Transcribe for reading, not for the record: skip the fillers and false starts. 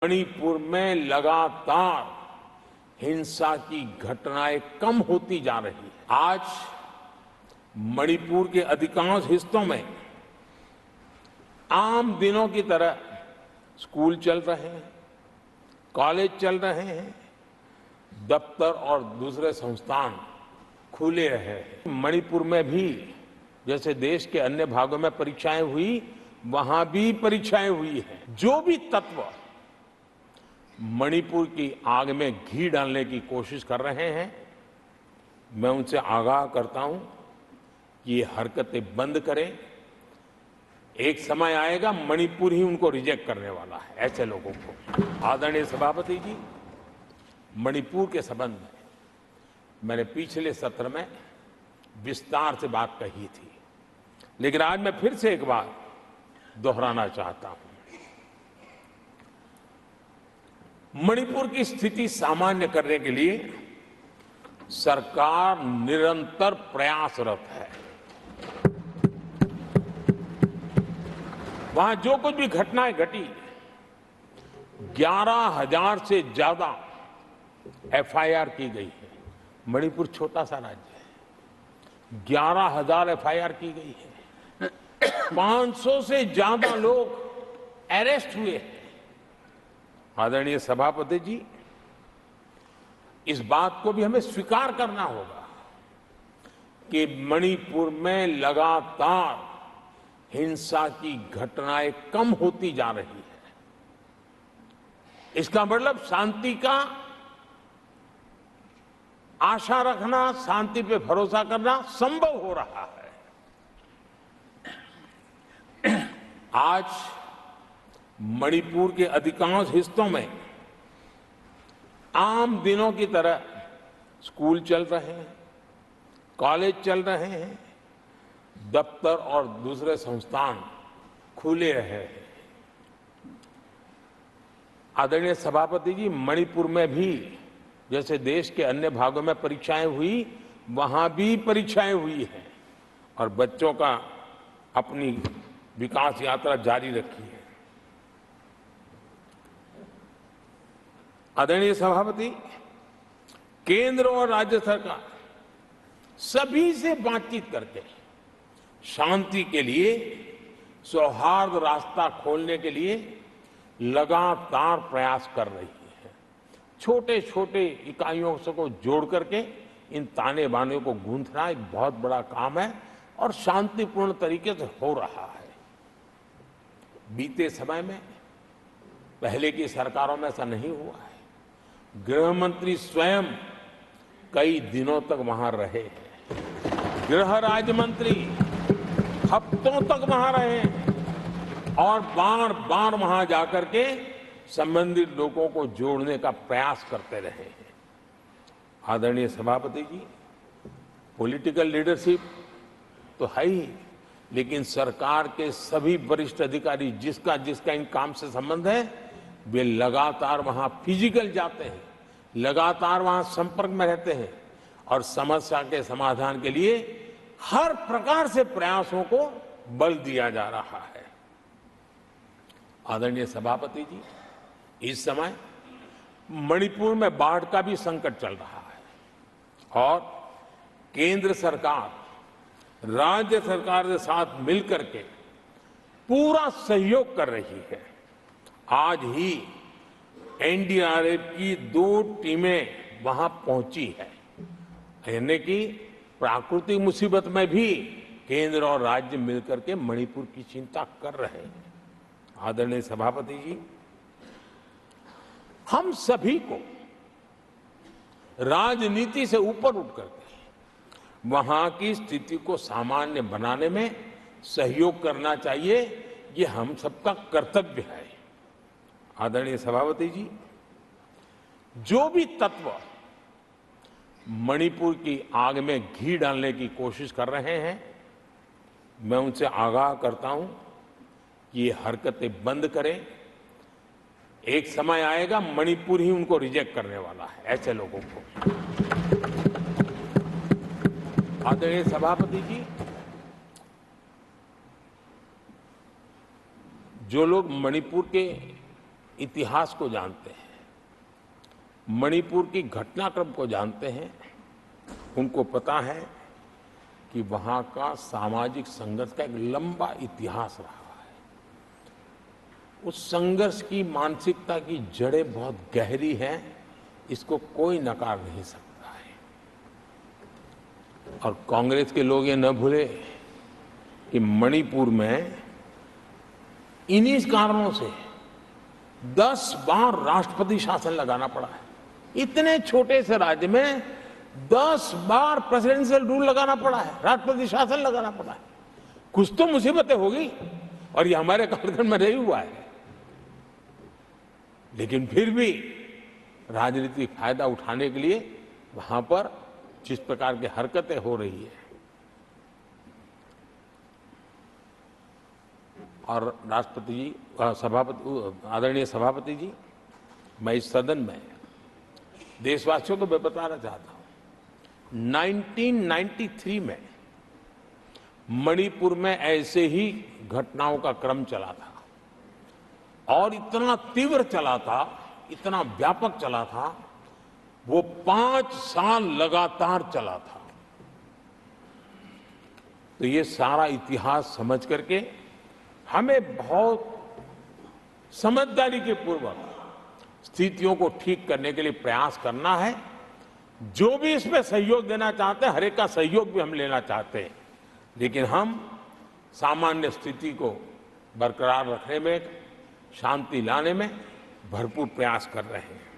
मणिपुर में लगातार हिंसा की घटनाएं कम होती जा रही है। आज मणिपुर के अधिकांश हिस्सों में आम दिनों की तरह स्कूल चल रहे हैं, कॉलेज चल रहे हैं, दफ्तर और दूसरे संस्थान खुले रहे हैं। मणिपुर में भी जैसे देश के अन्य भागों में परीक्षाएं हुई, वहां भी परीक्षाएं हुई हैं। जो भी तत्व मणिपुर की आग में घी डालने की कोशिश कर रहे हैं, मैं उनसे आगाह करता हूं कि ये हरकतें बंद करें। एक समय आएगा मणिपुर ही उनको रिजेक्ट करने वाला है, ऐसे लोगों को। आदरणीय सभापति जी, मणिपुर के संबंध में मैंने पिछले सत्र में विस्तार से बात कही थी, लेकिन आज मैं फिर से एक बार दोहराना चाहता हूं। मणिपुर की स्थिति सामान्य करने के लिए सरकार निरंतर प्रयासरत है। वहां जो कुछ भी घटनाएं घटी, 11,000 से ज्यादा एफआईआर की गई है। मणिपुर छोटा सा राज्य है, 11,000 एफआईआर की गई है। 500 से ज्यादा लोग अरेस्ट हुए हैं। आदरणीय सभापति जी, इस बात को भी हमें स्वीकार करना होगा कि मणिपुर में लगातार हिंसा की घटनाएं कम होती जा रही है। इसका मतलब शांति का आशा रखना, शांति पे भरोसा करना संभव हो रहा है। आज मणिपुर के अधिकांश हिस्सों में आम दिनों की तरह स्कूल चल रहे हैं, कॉलेज चल रहे हैं, दफ्तर और दूसरे संस्थान खुले रहे हैं। आदरणीय सभापति जी, मणिपुर में भी जैसे देश के अन्य भागों में परीक्षाएं हुई, वहां भी परीक्षाएं हुई हैं और बच्चों का अपनी विकास यात्रा जारी रखी है। आदरणीय सभापति, केंद्र और राज्य सरकार सभी से बातचीत करके शांति के लिए, सौहार्द रास्ता खोलने के लिए लगातार प्रयास कर रही है। छोटे छोटे इकाइयों को जोड़ करके इन ताने बाने को गूंथना एक बहुत बड़ा काम है और शांतिपूर्ण तरीके से हो रहा है। बीते समय में पहले की सरकारों में ऐसा नहीं हुआ है। गृह मंत्री स्वयं कई दिनों तक वहां रहे हैं, गृह राज्य मंत्री हफ्तों तक वहां रहे हैं और बार बार वहां जाकर के संबंधित लोगों को जोड़ने का प्रयास करते रहे हैं। आदरणीय सभापति जी, पॉलिटिकल लीडरशिप तो है ही, लेकिन सरकार के सभी वरिष्ठ अधिकारी जिसका जिसका इन काम से संबंध है, वे लगातार वहां फिजिकल जाते हैं, लगातार वहां संपर्क में रहते हैं और समस्या के समाधान के लिए हर प्रकार से प्रयासों को बल दिया जा रहा है। आदरणीय सभापति जी, इस समय मणिपुर में बाढ़ का भी संकट चल रहा है और केंद्र सरकार राज्य सरकार के साथ मिलकर के पूरा सहयोग कर रही है। आज ही एनडीआरएफ की 2 टीमें वहां पहुंची है, यानी कि प्राकृतिक मुसीबत में भी केंद्र और राज्य मिलकर के मणिपुर की चिंता कर रहे हैं। आदरणीय सभापति जी, हम सभी को राजनीति से ऊपर उठ करके वहां की स्थिति को सामान्य बनाने में सहयोग करना चाहिए। ये हम सबका कर्तव्य है। आदरणीय सभापति जी, जो भी तत्व मणिपुर की आग में घी डालने की कोशिश कर रहे हैं, मैं उनसे आगाह करता हूं कि ये हरकतें बंद करें। एक समय आएगा मणिपुर ही उनको रिजेक्ट करने वाला है, ऐसे लोगों को। आदरणीय सभापति जी, जो लोग मणिपुर के इतिहास को जानते हैं, मणिपुर की घटनाक्रम को जानते हैं, उनको पता है कि वहां का सामाजिक संघर्ष का एक लंबा इतिहास रहा है। उस संघर्ष की मानसिकता की जड़ें बहुत गहरी हैं, इसको कोई नकार नहीं सकता है। और कांग्रेस के लोग ये न भूले कि मणिपुर में इन्हीं कारणों से 10 बार राष्ट्रपति शासन लगाना पड़ा है। इतने छोटे से राज्य में 10 बार प्रेसिडेंशियल रूल लगाना पड़ा है, राष्ट्रपति शासन लगाना पड़ा है। कुछ तो मुसीबतें होगी और ये हमारे कालखंड में नहीं हुआ है, लेकिन फिर भी राजनीतिक फायदा उठाने के लिए वहां पर जिस प्रकार की हरकतें हो रही है, और राष्ट्रपति जी, आदरणीय सभापति जी, मैं इस सदन में देशवासियों को मैं बताना चाहता हूं, 1993 में मणिपुर में ऐसे ही घटनाओं का क्रम चला था और इतना तीव्र चला था, इतना व्यापक चला था, वो 5 साल लगातार चला था। तो ये सारा इतिहास समझ करके हमें बहुत समझदारी के पूर्वक स्थितियों को ठीक करने के लिए प्रयास करना है। जो भी इसमें सहयोग देना चाहते हैं, हर एक का सहयोग भी हम लेना चाहते हैं, लेकिन हम सामान्य स्थिति को बरकरार रखने में, शांति लाने में भरपूर प्रयास कर रहे हैं।